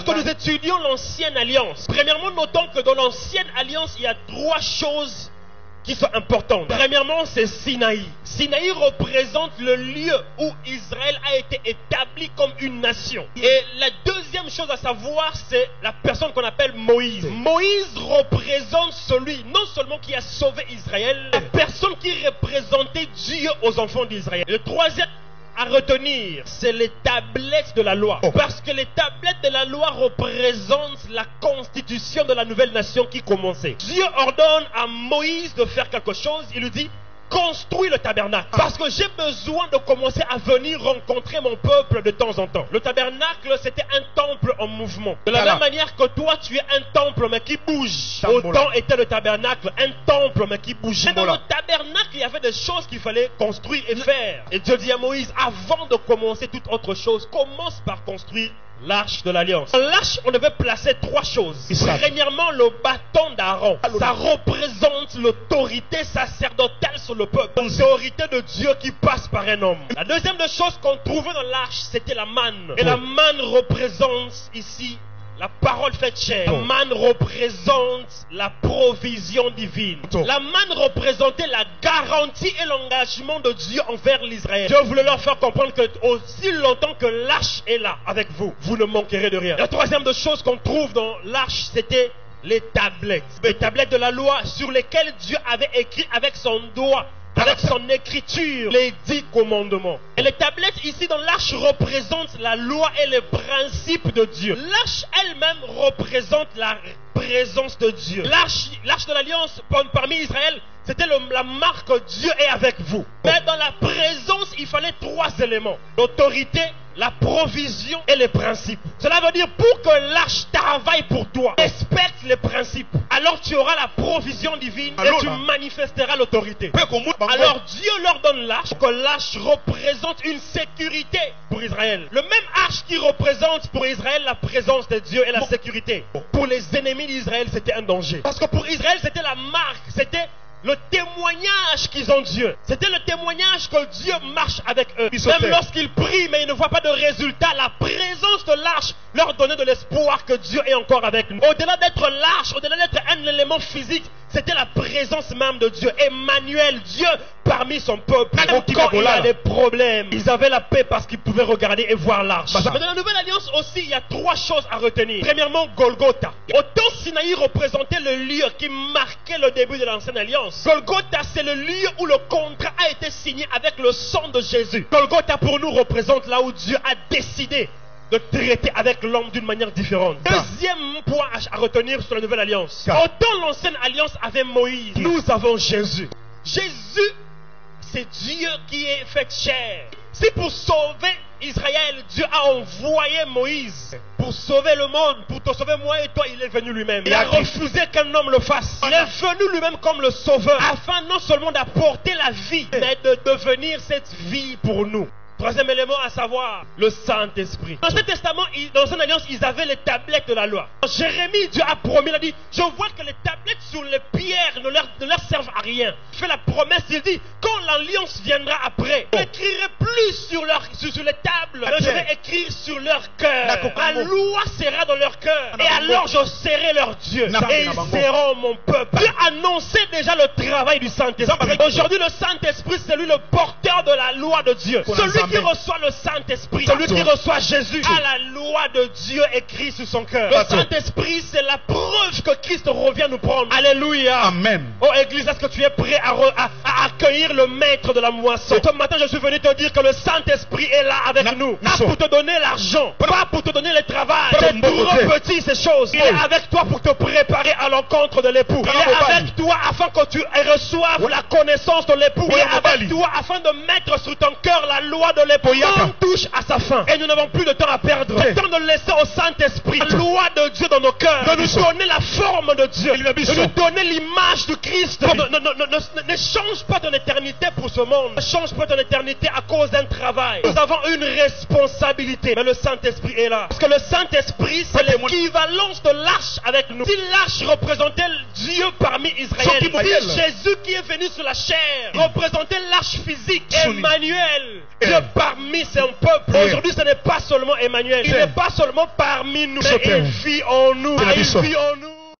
Lorsque nous étudions l'ancienne alliance, premièrement, notons que dans l'ancienne alliance, il y a 3 choses qui sont importantes. Premièrement, c'est Sinaï. Sinaï représente le lieu où Israël a été établi comme une nation. Et la deuxième chose à savoir, c'est la personne qu'on appelle Moïse. Moïse représente celui, non seulement qui a sauvé Israël, la personne qui représentait Dieu aux enfants d'Israël. Le troisième à retenir, c'est les tablettes de la loi. Parce que les tablettes de la loi représentent la constitution de la nouvelle nation qui commençait. Dieu ordonne à Moïse de faire quelque chose. Il lui dit: construis le tabernacle. Parce que j'ai besoin de commencer à venir rencontrer mon peuple de temps en temps. Le tabernacle, c'était un temple en mouvement. De la même manière que toi, tu es un temple mais qui bouge. Autant était le tabernacle un temple mais qui bougeait. Dans le tabernacle, il y avait des choses qu'il fallait construire et faire. Et Dieu dit à Moïse: avant de commencer toute autre chose, commence par construire l'arche de l'alliance. Dans l'arche, on devait placer 3 choses. Premièrement, le bâton d'Aaron. Ça représente l'autorité sacerdotale sur le peuple. L'autorité de Dieu qui passe par un homme. La deuxième des choses qu'on trouvait dans l'arche, c'était la manne. Et la manne représente ici la parole faite chair. La manne représente la provision divine. La manne représentait la garantie et l'engagement de Dieu envers l'Israël. Dieu voulait leur faire comprendre que aussi longtemps que l'arche est là avec vous, vous ne manquerez de rien. La troisième des choses qu'on trouve dans l'arche, c'était les tablettes. Les tablettes de la loi sur lesquelles Dieu avait écrit avec son doigt, avec son écriture, les 10 commandements. Et les tablettes ici dans l'arche représentent la loi et les principes de Dieu. L'arche elle-même représente la présence de Dieu. L'arche de l'alliance parmi Israël, c'était la marque que Dieu est avec vous. Mais dans la présence, il fallait 3 éléments: l'autorité, la provision et les principes. Cela veut dire, pour que l'arche travaille pour toi, respecte les principes, alors tu auras la provision divine et tu manifesteras l'autorité. Alors Dieu leur donne l'arche, que l'arche représente une sécurité pour Israël. Le même arche qui représente pour Israël la présence de Dieu et la sécurité, pour les ennemis d'Israël, c'était un danger. Parce que pour Israël, c'était la marque, c'était le témoignage qu'ils ont Dieu. C'était le témoignage que Dieu marche avec eux. Même lorsqu'ils prient mais ils ne voient pas de résultat, la présence de l'arche leur donnait de l'espoir que Dieu est encore avec nous. Au-delà d'être l'arche, au-delà d'être un élément physique, c'était la présence même de Dieu. Emmanuel, Dieu parmi son peuple. Même quand il y a des problèmes, ils avaient la paix parce qu'ils pouvaient regarder et voir l'arche. Mais dans la nouvelle alliance aussi, il y a 3 choses à retenir. Premièrement, Golgotha. Autant Sinaï représentait le lieu qui marquait le début de l'ancienne alliance, Golgotha, c'est le lieu où le contrat a été signé avec le sang de Jésus. Golgotha pour nous représente là où Dieu a décidé de traiter avec l'homme d'une manière différente. Deuxième point à retenir sur la nouvelle alliance. Autant l'ancienne alliance avait Moïse, nous avons Jésus. Jésus, c'est Dieu qui est fait chair. Si pour sauver Israël, Dieu a envoyé Moïse pour sauver le monde, pour te sauver moi et toi, il est venu lui-même. Il a refusé qu'un homme le fasse. Il est venu lui-même comme le sauveur, afin non seulement d'apporter la vie, mais de devenir cette vie pour nous. Troisième élément à savoir, le Saint-Esprit. Dans l'Ancien Testament, dans l'Ancienne Alliance, ils avaient les tablettes de la loi. Jérémie, Dieu a promis, il a dit: je vois que les tablettes sur les pierres ne leur servent à rien. Il fait la promesse, il dit: quand l'alliance viendra après, je n'écrirai plus sur les tables, mais je vais écrire sur leur cœur. Ma loi sera dans leur cœur. Et alors je serai leur Dieu. Et ils seront mon peuple. Dieu annonçait déjà le travail du Saint-Esprit. Aujourd'hui, le Saint-Esprit, c'est lui le porteur de la loi de Dieu. Celui qui reçoit le Saint-Esprit, celui qui reçoit Jésus, a la loi de Dieu écrite sur son cœur. Le Saint-Esprit, c'est la preuve que Christ revient nous prendre. Alléluia. Amen. Oh Église, est-ce que tu es prêt à accueillir le maître de la moisson? Ce matin, je suis venu te dire que le Saint-Esprit est là avec nous. Pas pour te donner l'argent, pas pour te donner le travail. C'est trop petit ces choses. Il est avec toi pour te préparer à l'encontre de l'époux. Il est avec toi afin que tu reçoives la connaissance de l'époux. Il est avec toi afin de mettre sur ton cœur la loi de l'époux. On touche à sa fin et nous n'avons plus de temps à perdre. C'est temps de laisser au Saint-Esprit la loi de Dieu dans nos cœurs, de nous donner la forme de Dieu, de nous donner l'image de Christ. Ne change pas ton éternité pour ce monde. Ne change pas ton éternité à cause d'un travail. Nous avons une responsabilité, mais le Saint-Esprit est là. Parce que le Saint-Esprit Saint-Esprit, c'est l'équivalence de l'arche avec nous. Si l'arche représentait Dieu parmi Israël, si Jésus qui est venu sur la chair représentait l'arche physique, Emmanuel, Dieu parmi son peuple. Aujourd'hui, ce n'est pas seulement Emmanuel, il n'est pas seulement parmi nous, mais il vit en nous. Il vit en nous.